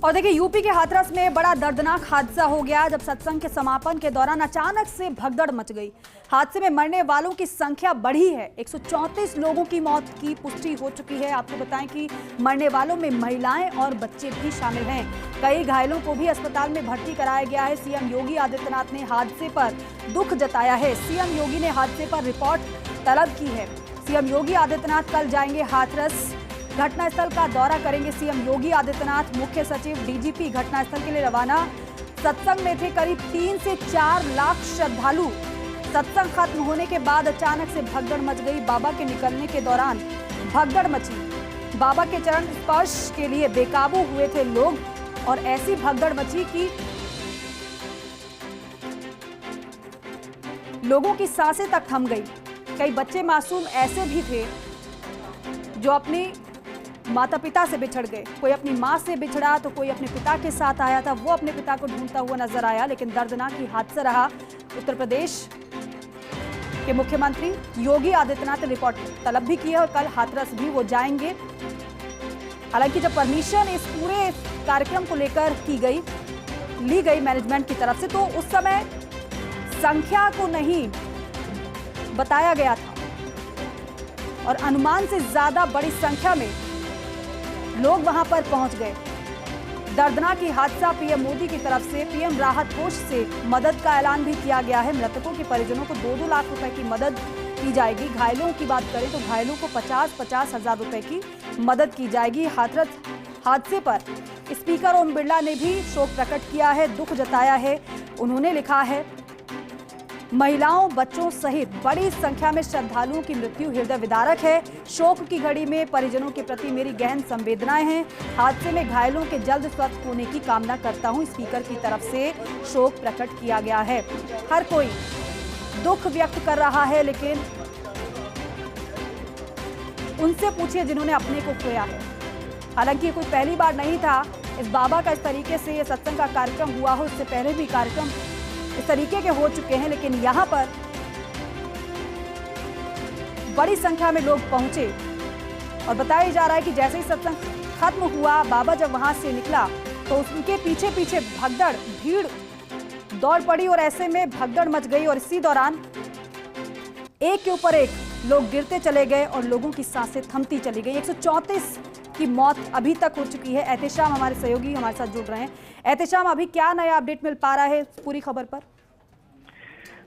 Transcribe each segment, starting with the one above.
और देखिए यूपी के हाथरस में बड़ा दर्दनाक हादसा हो गया जब सत्संग के समापन के दौरान अचानक से भगदड़ मच गई। हादसे में मरने वालों की संख्या बढ़ी है। 134 लोगों की मौत की पुष्टि हो चुकी है। आपको बताएं कि मरने वालों में महिलाएं और बच्चे भी शामिल हैं। कई घायलों को भी अस्पताल में भर्ती कराया गया है। सीएम योगी आदित्यनाथ ने हादसे पर दुख जताया है। सीएम योगी ने हादसे पर रिपोर्ट तलब की है। सीएम योगी आदित्यनाथ कल जाएंगे हाथरस। घटनास्थल का दौरा करेंगे सीएम योगी आदित्यनाथ। मुख्य सचिव डीजीपी घटनास्थल के लिए रवाना। सत्संग में थे करीब 3 से 4 लाख श्रद्धालु। सत्संग खत्म होने के बाद अचानक से भगदड़ मच गई। बाबा के निकलने के दौरान भगदड़ मची। बाबा के चरण स्पर्श के लिए बेकाबू हुए थे लोग और ऐसी भगदड़ मची कि लोगों की सांसें तक थम गई। कई बच्चे मासूम ऐसे भी थे जो अपनी माता पिता से बिछड़ गए। कोई अपनी मां से बिछड़ा तो कोई अपने पिता के साथ आया था, वो अपने पिता को ढूंढता हुआ नजर आया। लेकिन दर्दनाक ही हादसा रहा। उत्तर प्रदेश के मुख्यमंत्री योगी आदित्यनाथ ने रिपोर्ट तलब भी की है और कल हाथरस भी वो जाएंगे। हालांकि जब परमिशन इस पूरे कार्यक्रम को लेकर ली गई मैनेजमेंट की तरफ से, तो उस समय संख्या को नहीं बताया गया था और अनुमान से ज्यादा बड़ी संख्या में लोग वहां पर पहुंच गए। दर्दनाक हादसा। पीएम मोदी की तरफ से पीएम राहत कोष से मदद का ऐलान भी किया गया है। मृतकों के परिजनों को 2-2 लाख रुपए की मदद की जाएगी। घायलों की बात करें तो घायलों को 50-50 हजार रुपए की मदद की जाएगी। हाथरस हादसे पर स्पीकर ओम बिरला ने भी शोक प्रकट किया है, दुख जताया है। उन्होंने लिखा है, महिलाओं बच्चों सहित बड़ी संख्या में श्रद्धालुओं की मृत्यु हृदय विदारक है। शोक की घड़ी में परिजनों के प्रति मेरी गहन संवेदनाएं हैं। हादसे में घायलों के जल्द स्वस्थ होने की कामना करता हूं। स्पीकर की तरफ से शोक प्रकट किया गया है। हर कोई दुख व्यक्त कर रहा है, लेकिन उनसे पूछिए जिन्होंने अपने को खोया है। हालांकि ये कोई पहली बार नहीं था इस बाबा का इस तरीके से ये सत्संग का कार्यक्रम हुआ हो। इससे पहले भी कार्यक्रम इस तरीके के हो चुके हैं, लेकिन यहां पर बड़ी संख्या में लोग पहुंचे और बताया जा रहा है कि जैसे ही सत्संग खत्म हुआ, बाबा जब वहां से निकला तो उनके पीछे पीछे भीड़ दौड़ पड़ी और ऐसे में भगदड़ मच गई और इसी दौरान एक के ऊपर एक लोग गिरते चले गए और लोगों की सांसें थमती चली गई। 134 की मौत अभी तक हो चुकी है। एहतेशाम हमारे सहयोगी हमारे साथ जुड़ रहे हैं। एहतेशाम, अभी क्या नया अपडेट मिल पा रहा है पूरी खबर पर?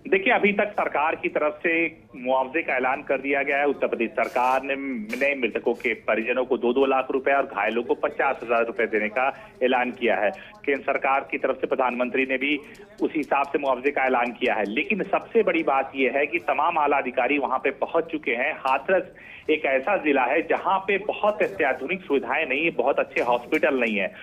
देखिए, अभी तक सरकार की तरफ से मुआवजे का ऐलान कर दिया गया है। उत्तर प्रदेश सरकार ने मृतकों के परिजनों को 2-2 लाख रुपए और घायलों को 50,000 रुपए देने का ऐलान किया है। केंद्र सरकार की तरफ से प्रधानमंत्री ने भी उसी हिसाब से मुआवजे का ऐलान किया है। लेकिन सबसे बड़ी बात यह है कि तमाम आला अधिकारी वहां पे पहुंच चुके हैं। हाथरस एक ऐसा जिला है जहां पे बहुत अत्याधुनिक सुविधाएं नहीं है, बहुत अच्छे हॉस्पिटल नहीं है।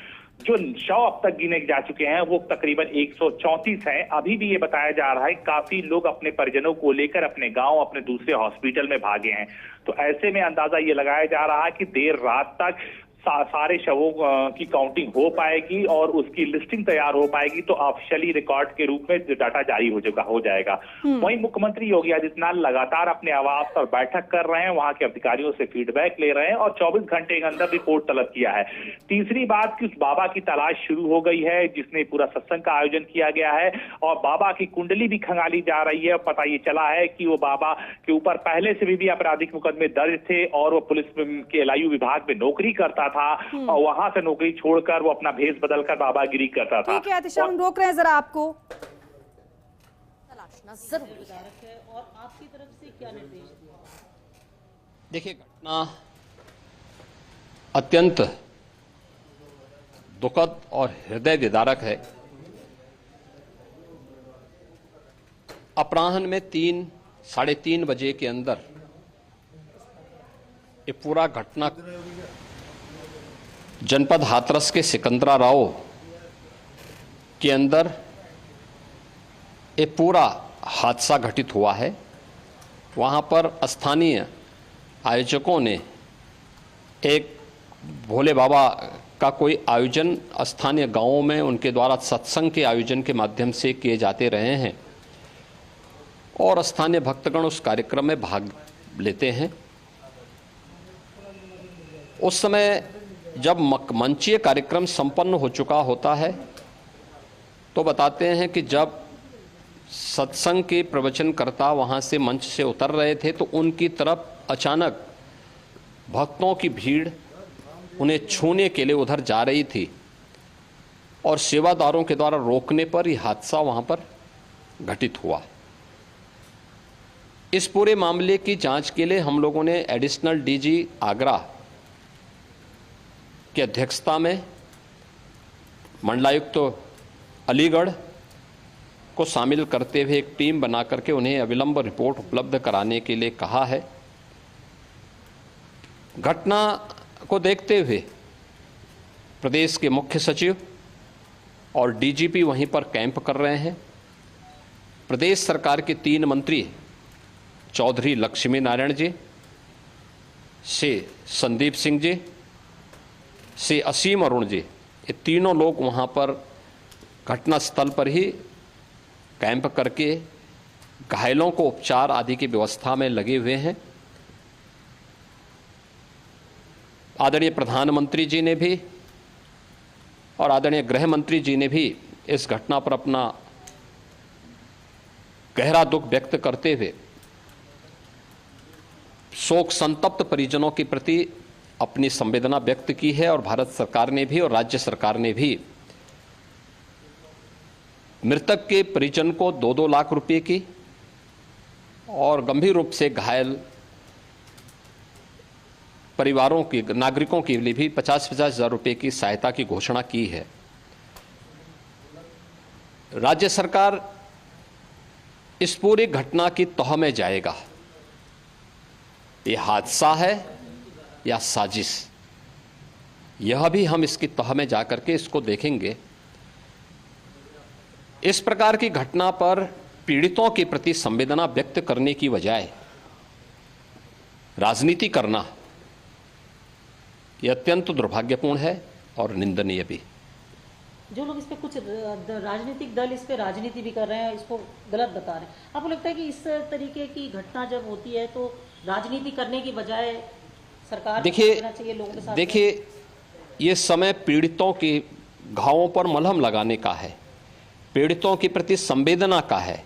जो शव अब तक गिने जा चुके हैं वो तकरीबन 134 हैं। अभी भी ये बताया जा रहा है काफी लोग अपने परिजनों को लेकर अपने गांव, अपने दूसरे हॉस्पिटल में भागे हैं। तो ऐसे में अंदाजा ये लगाया जा रहा है कि देर रात तक सारे शवों की काउंटिंग हो पाएगी और उसकी लिस्टिंग तैयार हो पाएगी, तो ऑफिशियली रिकॉर्ड के रूप में डाटा जारी हो जाएगा। वहीं मुख्यमंत्री योगी आदित्यनाथ लगातार अपने आवास पर बैठक कर रहे हैं, वहां के अधिकारियों से फीडबैक ले रहे हैं और 24 घंटे के अंदर रिपोर्ट तलब किया है। तीसरी बात कि उस बाबा की तलाश शुरू हो गई है जिसने पूरा सत्संग का आयोजन किया गया है और बाबा की कुंडली भी खंगाली जा रही है। पता ये चला है कि वो बाबा के ऊपर पहले से भी आपराधिक मुकदमे दर्ज थे और वो पुलिस के LIU विभाग में नौकरी करता था और वहां से नौकरी छोड़कर वो अपना भेष बदलकर बाबागिरी करता था। ठीक है एहतेशाम, रोक रहे हैं जरा आपको। तलाशना जरूरी है और आपकी तरफ से क्या निर्देश दिया? देखिए, घटना अत्यंत दुखद और हृदय विदारक है। अपराह्न में 3-3:30 बजे के अंदर ये पूरा घटना जनपद हाथरस के सिकंदराराव के अंदर एक पूरा हादसा घटित हुआ है। वहाँ पर स्थानीय आयोजकों ने एक भोले बाबा का कोई आयोजन स्थानीय गांवों में उनके द्वारा सत्संग के आयोजन के माध्यम से किए जाते रहे हैं और स्थानीय भक्तगण उस कार्यक्रम में भाग लेते हैं। उस समय जब मंचीय कार्यक्रम संपन्न हो चुका होता है तो बताते हैं कि जब सत्संग के प्रवचनकर्ता वहाँ से मंच से उतर रहे थे तो उनकी तरफ अचानक भक्तों की भीड़ उन्हें छूने के लिए उधर जा रही थी और सेवादारों के द्वारा रोकने पर यह हादसा वहाँ पर घटित हुआ। इस पूरे मामले की जांच के लिए हम लोगों ने एडिशनल डीजी आगरा की अध्यक्षता में मंडलायुक्त अलीगढ़ को शामिल करते हुए एक टीम बना करके उन्हें अविलंब रिपोर्ट उपलब्ध कराने के लिए कहा है। घटना को देखते हुए प्रदेश के मुख्य सचिव और डीजीपी वहीं पर कैंप कर रहे हैं। प्रदेश सरकार के 3 मंत्री चौधरी लक्ष्मी नारायण जी, से संदीप सिंह जी, से असीम अरुण जी, ये तीनों लोग वहाँ पर घटनास्थल पर ही कैंप करके घायलों को उपचार आदि की व्यवस्था में लगे हुए हैं। आदरणीय प्रधानमंत्री जी ने भी और आदरणीय गृह मंत्री जी ने भी इस घटना पर अपना गहरा दुख व्यक्त करते हुए शोक संतप्त परिजनों के प्रति अपनी संवेदना व्यक्त की है और भारत सरकार ने भी और राज्य सरकार ने भी मृतक के परिजन को 2-2 लाख रुपए की और गंभीर रूप से घायल परिवारों की नागरिकों के लिए भी 50-50 हज़ार रुपये की सहायता की घोषणा की है। राज्य सरकार इस पूरी घटना की तह में जाएगा। ये हादसा है या साजिश, यह भी हम इसकी तह में जाकर के इसको देखेंगे। इस प्रकार की घटना पर पीड़ितों के प्रति संवेदना व्यक्त करने की बजाय राजनीति करना यह अत्यंत दुर्भाग्यपूर्ण है और निंदनीय भी। जो लोग इस पे कुछ राजनीतिक दल इस पे राजनीति भी कर रहे हैं, इसको गलत बता रहे हैं, आपको लगता है कि इस तरीके की घटना जब होती है तो राजनीति करने की बजाय सरकार चाहिए लोगों के साथ? देखिए, ये समय पीड़ितों के घावों पर मलहम लगाने का है, पीड़ितों के प्रति संवेदना का है।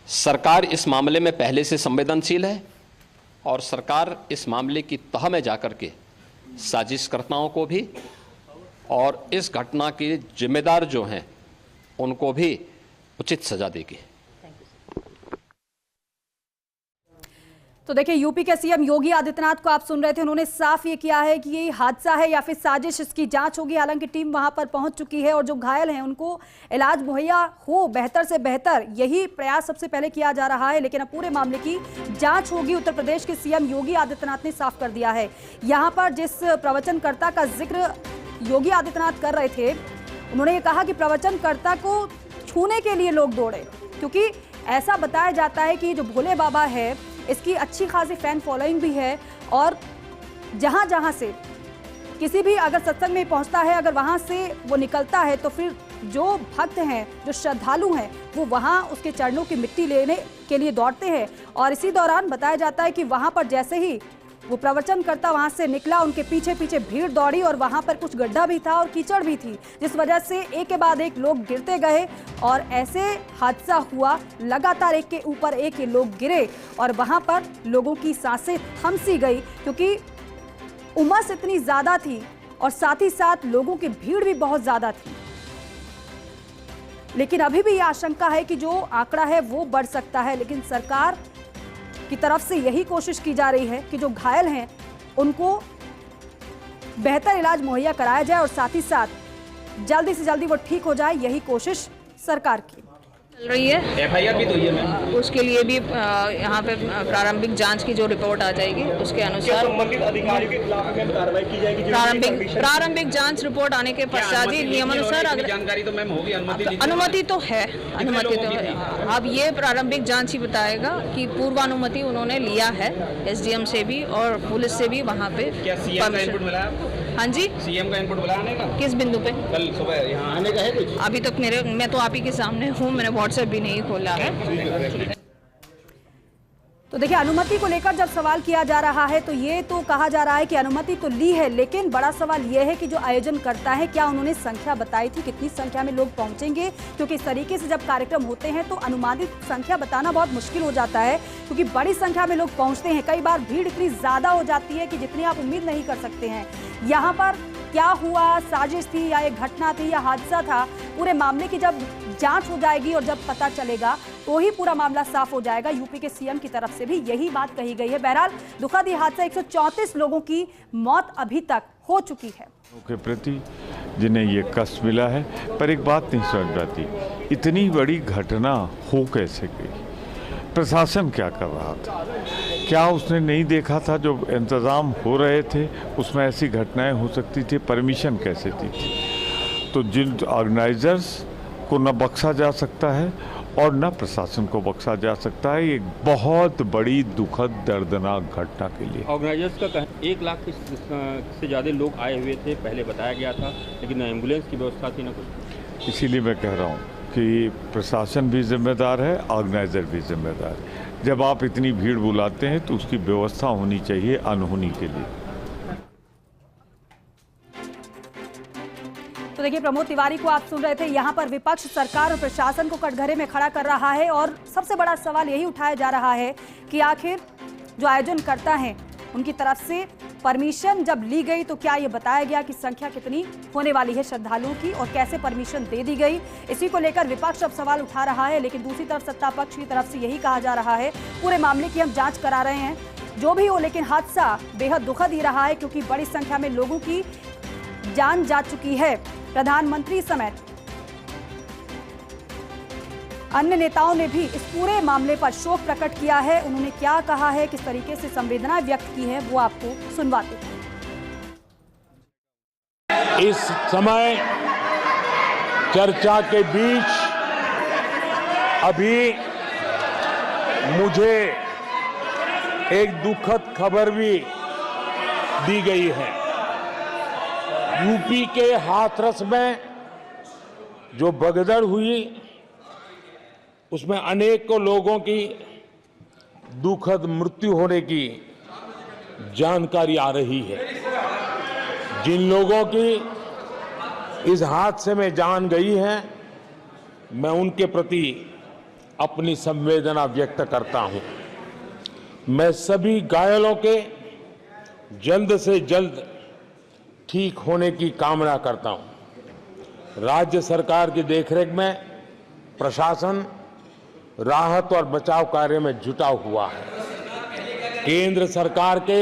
सरकार इस मामले में पहले से संवेदनशील है और सरकार इस मामले की तह में जाकर के साजिशकर्ताओं को भी और इस घटना के जिम्मेदार जो हैं उनको भी उचित सजा देगी। तो देखिए, यूपी के सीएम योगी आदित्यनाथ को आप सुन रहे थे, उन्होंने साफ ये किया है कि ये हादसा है या फिर साजिश, इसकी जांच होगी। हालांकि टीम वहां पर पहुंच चुकी है और जो घायल हैं उनको इलाज मुहैया हो बेहतर से बेहतर, यही प्रयास सबसे पहले किया जा रहा है। लेकिन अब पूरे मामले की जांच होगी। उत्तर प्रदेश के सीएम योगी आदित्यनाथ ने साफ कर दिया है। यहाँ पर जिस प्रवचनकर्ता का जिक्र योगी आदित्यनाथ कर रहे थे, उन्होंने ये कहा कि प्रवचनकर्ता को छूने के लिए लोग दौड़े, क्योंकि ऐसा बताया जाता है कि जो भोले बाबा है इसकी अच्छी खासी फैन फॉलोइंग भी है और जहां जहां से किसी भी अगर सत्संग में पहुंचता है, अगर वहां से वो निकलता है तो फिर जो भक्त हैं, जो श्रद्धालु हैं, वो वहां उसके चरणों की मिट्टी लेने के लिए दौड़ते हैं। और इसी दौरान बताया जाता है कि वहां पर जैसे ही वो प्रवचनकर्ता वहां से निकला, उनके पीछे पीछे भीड़ दौड़ी और वहां पर कुछ गड्ढा भी था और कीचड़ भी थी, जिस वजह से एक के बाद एक लोग गिरते गए और ऐसे हादसा हुआ। लगातार एक के ऊपर एक ये लोग गिरे और वहां पर लोगों की सांसें थम सी गई, क्योंकि उमस इतनी ज्यादा थी और साथ ही साथ लोगों की भीड़ भी बहुत ज्यादा थी। लेकिन अभी भी ये आशंका है कि जो आंकड़ा है वो बढ़ सकता है। लेकिन सरकार की तरफ से यही कोशिश की जा रही है कि जो घायल हैं उनको बेहतर इलाज मुहैया कराया जाए और साथ ही साथ जल्दी से जल्दी वो ठीक हो जाए, यही कोशिश सरकार की चल रही है। एफआईआर भी तो हुई है मैम। उसके लिए भी यहाँ पे प्रारंभिक जांच की जो रिपोर्ट आ जाएगी उसके अनुसार संबंधित अधिकारियों के खिलाफ कार्रवाई की जाएगी। प्रारंभिक जांच रिपोर्ट आने के पश्चात ही नियमानुसार अगर जानकारी तो मैम होगी, अनुमति तो है, अनुमति तो है। अब ये प्रारंभिक जांच ही बताएगा कि पूर्वानुमति उन्होंने लिया है एसडीएम से भी और पुलिस से भी वहाँ पे। क्या सीएम का इनपुट मिला है? हाँ जी, सीएम का इनपुट मिला आने का? किस बिंदु पे? कल सुबह यहाँ आने का है कुछ? अभी तक मैं तो आप ही के सामने हूँ, मैंने व्हाट्सएप भी नहीं खोला है। तो देखिए, अनुमति को लेकर जब सवाल किया जा रहा है तो ये तो कहा जा रहा है कि अनुमति तो ली है, लेकिन बड़ा सवाल ये है कि जो आयोजन करता है क्या उन्होंने संख्या बताई थी, कितनी संख्या में लोग पहुंचेंगे? क्योंकि इस तरीके से जब कार्यक्रम होते हैं तो अनुमानित संख्या बताना बहुत मुश्किल हो जाता है, क्योंकि बड़ी संख्या में लोग पहुंचते हैं। कई बार भीड़ इतनी ज्यादा हो जाती है कि जितनी आप उम्मीद नहीं कर सकते हैं। यहाँ पर क्या हुआ, साजिश थी या एक घटना थी या हादसा था, पूरे मामले की जब जांच हो जाएगी और जब पता चलेगा तो ही पूरा मामला साफ हो जाएगा। यूपी के सीएम की तरफ से भी यही बात कही गई है। बहरहाल दुखद ये हादसा, 134 लोगों की मौत अभी तक हो चुकी है के प्रति जिन्हें ये कष्ट मिला है। पर एक बात नहीं समझ पाती, इतनी बड़ी घटना हो कैसे गई? प्रशासन क्या कर रहा था? क्या उसने नहीं देखा था जो इंतज़ाम हो रहे थे उसमें ऐसी घटनाएं हो सकती थी? परमिशन कैसे दी थी? तो जिन ऑर्गेनाइजर्स को न बख्शा जा सकता है और न प्रशासन को बख्शा जा सकता है। एक बहुत बड़ी दुखद दर्दनाक घटना के लिए ऑर्गेनाइजर्स का कहना 1 लाख से ज़्यादा लोग आए हुए थे, पहले बताया गया था, लेकिन न एम्बुलेंस की व्यवस्था थी न कुछ। इसीलिए मैं कह रहा हूँ कि प्रशासन भी जिम्मेदार है, ऑर्गेनाइजर भी जिम्मेदार है। जब आप इतनी भीड़ बुलाते हैं तो उसकी व्यवस्था होनी चाहिए अनहोनी के लिए। तो देखिए, प्रमोद तिवारी को आप सुन रहे थे। यहाँ पर विपक्ष सरकार और प्रशासन को कटघरे में खड़ा कर रहा है और सबसे बड़ा सवाल यही उठाया जा रहा है कि आखिर जो आयोजन करता है उनकी तरफ से परमिशन जब ली गई तो क्या ये बताया गया कि संख्या कितनी होने वाली है श्रद्धालुओं की और कैसे परमिशन दे दी गई? इसी को लेकर विपक्ष अब सवाल उठा रहा है, लेकिन दूसरी तरफ सत्ता पक्ष की तरफ से यही कहा जा रहा है पूरे मामले की हम जांच करा रहे हैं। जो भी हो, लेकिन हादसा बेहद दुखद ही रहा है क्योंकि बड़ी संख्या में लोगों की जान जा चुकी है। प्रधानमंत्री समेत अन्य नेताओं ने भी इस पूरे मामले पर शोक प्रकट किया है। उन्होंने क्या कहा है, किस तरीके से संवेदना व्यक्त की है, वो आपको सुनवाते हैं। इस समय चर्चा के बीच अभी मुझे एक दुखद खबर भी दी गई है। यूपी के हाथरस में जो भगदड़ हुई उसमें अनेकों लोगों की दुखद मृत्यु होने की जानकारी आ रही है। जिन लोगों की इस हादसे में जान गई है, मैं उनके प्रति अपनी संवेदना व्यक्त करता हूं। मैं सभी घायलों के जल्द से जल्द ठीक होने की कामना करता हूं। राज्य सरकार की देखरेख में प्रशासन राहत और बचाव कार्य में जुटा हुआ है। केंद्र सरकार के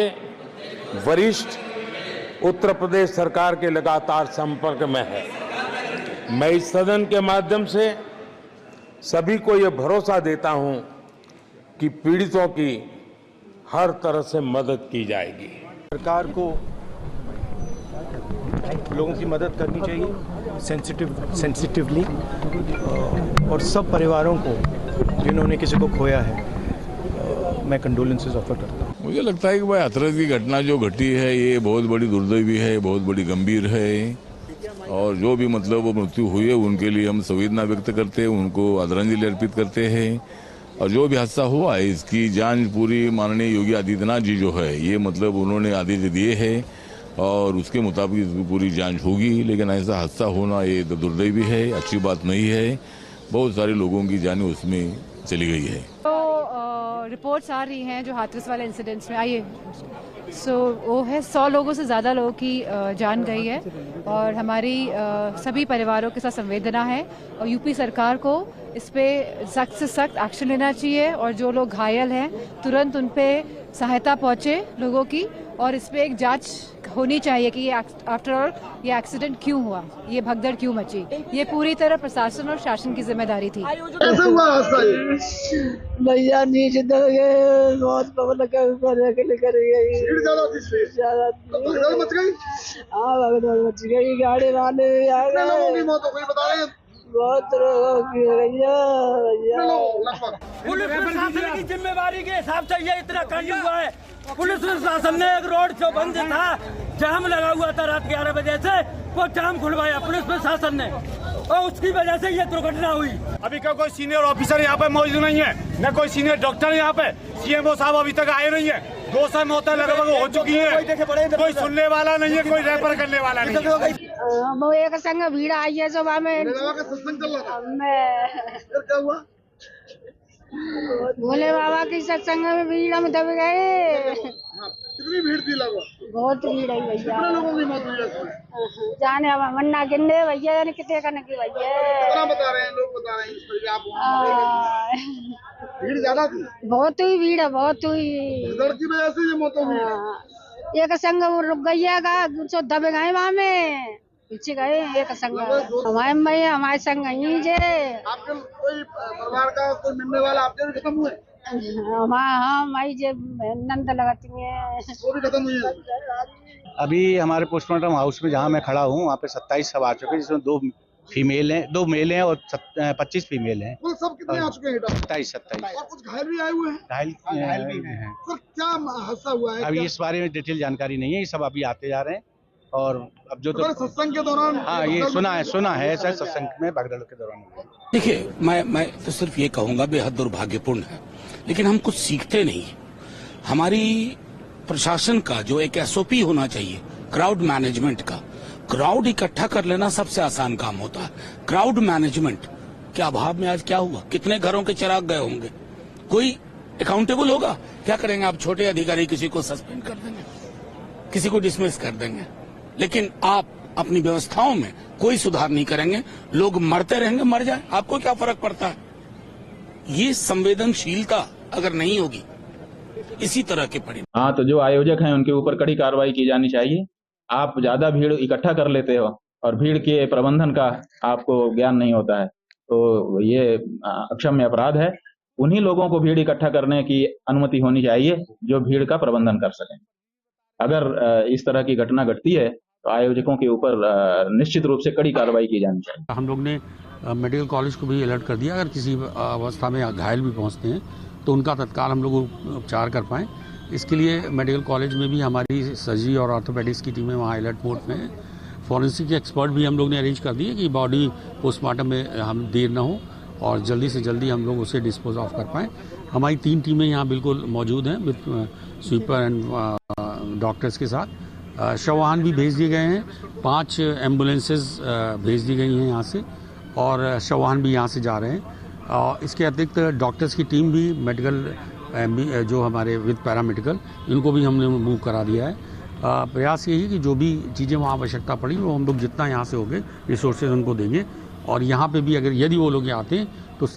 वरिष्ठ उत्तर प्रदेश सरकार के लगातार संपर्क में है। मैं इस सदन के माध्यम से सभी को यह भरोसा देता हूं कि पीड़ितों की हर तरह से मदद की जाएगी। सरकार को लोगों की मदद करनी चाहिए सेंसिटिवली, और सब परिवारों को जिन्होंने किसी को खोया है मैं कंडोलेंसेस ऑफर करता हूँ। मुझे लगता है कि भाई हाथरस की घटना जो घटी है ये बहुत बड़ी दुर्दैवी है, बहुत बड़ी गंभीर है, और जो भी मतलब वो मृत्यु हुई है उनके लिए हम संवेदना व्यक्त करते हैं, उनको आदरांजलि अर्पित करते हैं। और जो भी हादसा हुआ है इसकी जांच पूरी माननीय योगी आदित्यनाथ जी जो है ये मतलब उन्होंने आदेश दिए हैं और उसके मुताबिक इसकी पूरी जांच होगी। लेकिन ऐसा हादसा होना ये दुर्दैवी है, अच्छी बात नहीं है। बहुत सारे लोगों की जानें उसमें चली गई है। तो रिपोर्ट्स आ रही हैं जो हाथरस वाले इंसिडेंट्स में आई है, वो है 100 लोगों से ज़्यादा लोगों की जान गई है और हमारी सभी परिवारों के साथ संवेदना है और यूपी सरकार को इस पे सख्त से सख्त एक्शन लेना चाहिए और जो लोग घायल हैं तुरंत उन पे सहायता पहुंचे लोगों की, और इस पे एक जांच होनी चाहिए कि ये आफ्टर ऑल ये एक्सीडेंट क्यों हुआ, ये भगदड़ क्यों मची। ये पूरी तरह प्रशासन और शासन की जिम्मेदारी थी। भैया नीचे दल गए, बहुत पब्लिक मच गई, गाड़ी वाले आ गए, बहुत लोगों की पुलिस प्रशासन की जिम्मेवारी के हिसाब से ये इतना कांड हुआ है। पुलिस प्रशासन ने एक रोड जो बंद था, जाम लगा हुआ था रात 11 बजे से, वो जाम खुलवाया पुलिस प्रशासन ने। और उसकी वजह से ये दुर्घटना हुई। अभी का कोई सीनियर ऑफिसर यहाँ पे मौजूद नहीं है, न कोई सीनियर डॉक्टर यहाँ पे। सीएमओ साहब अभी तक आए नहीं है। 200 मौतें लगभग हो चुकी है, कोई सुनने वाला नहीं है, कोई रेफर करने वाला नहीं है। वो एक संग भीड़ आई है सुबह में, भोले बाबा की सत्संग में भीड़ में दब गए। कितनी भीड़ थी लगभग? बहुत भीड़ है भैया। कितने लोगों की मौत हुई इसमें? जाने अब मन्ना गिनने भैया, यानी कितने करने की भैया। कितना बता रहे हैं लोग, बता रहे हैं इस पर आप? भीड़ ज्यादा थी? बहुत हुई भीड़, बहुत हुई। भीड़ की वजह से ये मौत हुई। एक संग वो रुक गई है, सो दब गए वहाँ में, पीछे गए एक संग। हमारे भैया हमारे संग ही जे। आपके कोई परिवार का कोई मिलने वाला आपके भी खत्म हुए? हाँ माई जे नंद लगाती है, वो भी खत्म हुई है। अभी हमारे पोस्टमार्टम हाउस में जहाँ मैं खड़ा हूँ वहाँ पे 27 सब आ चुके हैं, जिसमें 2 फीमेल हैं, 2 मेल हैं और 25 फीमेल हैं। कुल सब कितने आ चुके हैं? 27। और कुछ घायल भी आए हुए हैं? घायल भी हैं। सर क्या हादसा हुआ है? अभी इस बारे में डिटेल जानकारी नहीं है, ये सब अभी आते जा रहे हैं। और अब जो तो सत्संग के दौरान, हाँ ये सुना है सर, सत्संग में भगदड़ के दौरान। देखिए मैं तो सिर्फ ये कहूंगा, बेहद दुर्भाग्यपूर्ण है, लेकिन हम कुछ सीखते नहीं। हमारी प्रशासन का जो एक SOP होना चाहिए, क्राउड मैनेजमेंट का, क्राउड इकट्ठा कर लेना सबसे आसान काम होता है। क्राउड मैनेजमेंट के अभाव में आज क्या हुआ? कितने घरों के चिराग गए होंगे? कोई अकाउंटेबल होगा? क्या करेंगे आप? छोटे अधिकारी किसी को सस्पेंड कर देंगे, किसी को डिसमिस कर देंगे, लेकिन आप अपनी व्यवस्थाओं में कोई सुधार नहीं करेंगे। लोग मरते रहेंगे, मर जाए, आपको क्या फर्क पड़ता है? ये संवेदनशीलता अगर नहीं होगी, इसी तरह के परिणाम। हाँ, तो जो आयोजक हैं उनके ऊपर कड़ी कार्रवाई की जानी चाहिए। आप ज्यादा भीड़ इकट्ठा कर लेते हो और भीड़ के प्रबंधन का आपको ज्ञान नहीं होता है, तो ये अक्षम्य अपराध है। उन्हीं लोगों को भीड़ इकट्ठा करने की अनुमति होनी चाहिए जो भीड़ का प्रबंधन कर सकें। अगर इस तरह की घटना घटती है तो आयोजकों के ऊपर निश्चित रूप से कड़ी कार्रवाई की जानी चाहिए। हम लोग ने मेडिकल कॉलेज को भी अलर्ट कर दिया, अगर किसी अवस्था में घायल भी पहुंचते हैं तो उनका तत्काल हम लोग उपचार कर पाएँ। इसके लिए मेडिकल कॉलेज में भी हमारी सर्जरी और ऑर्थोपेडिक्स की टीमें वहाँ अलर्ट मोड में है। फॉरेंसिक एक्सपर्ट भी हम लोग ने अरेंज कर दिए कि बॉडी पोस्टमार्टम में हम देर ना हो और जल्दी से जल्दी हम लोग उसे डिस्पोज ऑफ कर पाएँ। हमारी 3 टीमें यहाँ बिल्कुल मौजूद हैं विद स्वीपर एंड डॉक्टर्स के साथ। शव वाहन भी भेज दिए गए हैं, 5 एम्बुलेंसेज भेज दी गई हैं यहाँ से और शव वाहन भी यहाँ से जा रहे हैं। इसके अतिरिक्त डॉक्टर्स की टीम भी मेडिकल जो हमारे विद पैरामेडिकल, इनको भी हमने मूव करा दिया है। प्रयास यही है कि जो भी चीज़ें वहाँ आवश्यकता पड़ी वो हम लोग जितना यहाँ से होंगे रिसोर्सेज उनको देंगे और यहाँ पे भी अगर यदि वो लोग आते हैं तो